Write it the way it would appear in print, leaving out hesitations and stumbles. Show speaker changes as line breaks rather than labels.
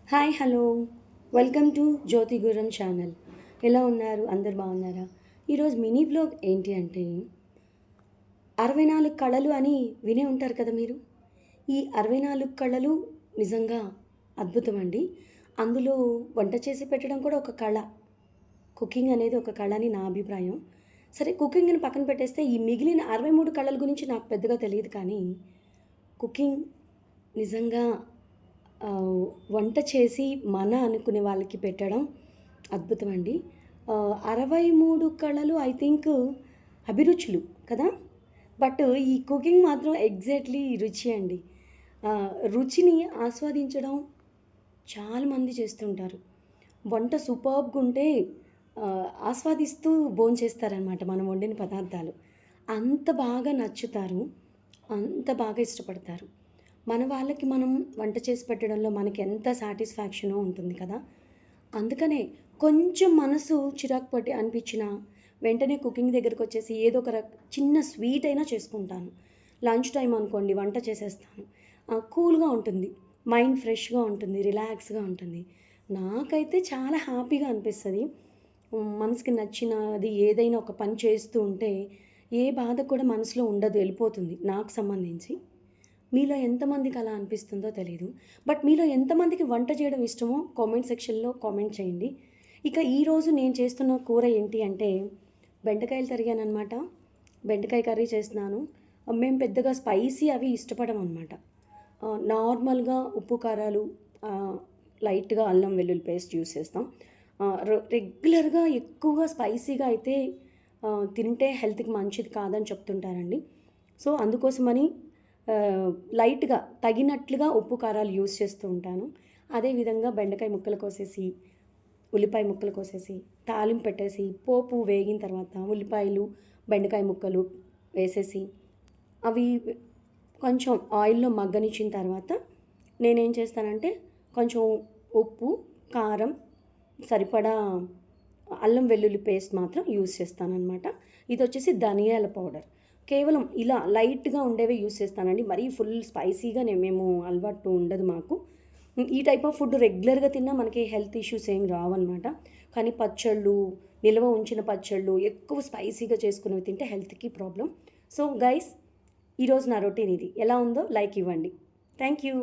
Hi hello welcome to Jyothi Guram channel. ఎలా ఉన్నారు? అందరు బాగున్నారా? ఈరోజు మినీ బ్లాగ్ ఏంటి అంటే 64 కళలు అని వినే ఉంటారు కదా మీరు. ఈ 64 కళలు నిజంగా అద్భుతం అండి. అందులో వంట చేసి పెట్టడం కూడా ఒక కళ. కుకింగ్ అనేది ఒక కళ అని నా అభిప్రాయం. సరే, కుకింగ్ని పక్కన పెట్టేస్తే ఈ మిగిలిన 63 కళల గురించి నాకు పెద్దగా తెలియదు, కానీ కుకింగ్ నిజంగా వంట చేసి మన అనుకునే వాళ్ళకి పెట్టడం అద్భుతం అండి. 63 కళలు ఐ థింక్ అభిరుచులు కదా! బట్ ఈ కుకింగ్ మాత్రం ఎగ్జాక్ట్‌లీ రుచి అండి. రుచిని ఆస్వాదించడం చాలామంది చేస్తుంటారు. వంట సూపర్బ్‌గా ఉంటే ఆస్వాదిస్తూ భోంచేస్తారనమాట మనం వండిన పదార్థాలు. అంత బాగా నచ్చుతారు. అంత బాగా ఇష్టపడతారు. మన వాళ్ళకి మనం వంట చేసి పెట్టడంలో మనకి ఎంత సాటిస్ఫాక్షనో ఉంటుంది కదా! అందుకనే కొంచెం మనసు చిరాకు పట్టి అనిపించినా వెంటనే కుకింగ్ దగ్గరకొచ్చేసి ఏదో ఒక చిన్న స్వీట్ అయినా చేసుకుంటాను. లంచ్ టైమ్ అనుకోండి, వంట చేసేస్తాను. కూల్‌గా ఉంటుంది. మైండ్ ఫ్రెష్‌గా ఉంటుంది. రిలాక్స్‌గా ఉంటుంది. నాకైతే చాలా హ్యాపీగా అనిపిస్తది. మనసుకి నచ్చినది ఏదైనా ఒక పని చేస్తూ ఉంటే ఏ బాధ కూడా మనసులో ఉండదు, వెళ్ళిపోతుంది నాకు సంబంధించి. మీలో ఎంతమందికి అలా అనిపిస్తుందో తెలీదు. బట్ మీలో ఎంతమందికి వంట చేయడం ఇష్టమో కామెంట్ సెక్షన్‌లో కామెంట్ చేయండి. ఇక ఈరోజు నేను చేస్తున్న కూర ఏంటి అంటే బెండకాయలు తరిగాననమాట. బెండకాయ కర్రీ చేస్తున్నాను. మేము పెద్దగా స్పైసీ అవి ఇష్టపడమనమాట. నార్మల్‌గా ఉప్పు, కారాలు, లైట్‌గా అల్లం వెల్లుల్లి పేస్ట్ యూస్ చేస్తాం. రెగ్యులర్‌గా ఎక్కువగా స్పైసీగా అయితే తింటే హెల్త్‌కి మంచిది కాదని చెప్తుంటారండి. సో, అందుకోసమని లైట్‌గా తగినట్లుగా ఉప్పు, కారాలు యూస్ చేస్తూ ఉంటాను. అదేవిధంగా బెండకాయ ముక్కలు కోసేసి, ఉల్లిపాయ ముక్కలు కోసేసి, తాలింపు పెట్టేసి, పోపు వేగిన తర్వాత ఉల్లిపాయలు, బెండకాయ ముక్కలు వేసేసి, అవి కొంచెం ఆయిల్‌లో మగ్గనిచ్చిన తర్వాత నేనేం చేస్తానంటే కొంచెం ఉప్పు, కారం, సరిపడా అల్లం వెల్లుల్లి పేస్ట్ మాత్రం యూస్ చేస్తాననమాట. ఇదొచ్చేసి ధనియాల పౌడర్. కేవలం ఇలా లైట్‌గా ఉండేవే యూస్ చేస్తానండి. మరీ ఫుల్ స్పైసీగా మేము అలవాటు ఉండదు మాకు. ఈ టైప్ ఆఫ్ ఫుడ్ రెగ్యులర్‌గా తిన్నా మనకి హెల్త్ ఇష్యూస్ ఏం రావన్నమాట. కానీ పచ్చళ్ళు, నిల్వ ఉంచిన పచ్చళ్ళు ఎక్కువ స్పైసీగా చేసుకున్నవి తింటే హెల్త్‌కి ప్రాబ్లమ్. సో గైస్, ఈరోజు నా రొటీన్ ఇది. ఎలా ఉందో లైక్ ఇవ్వండి. Thank you.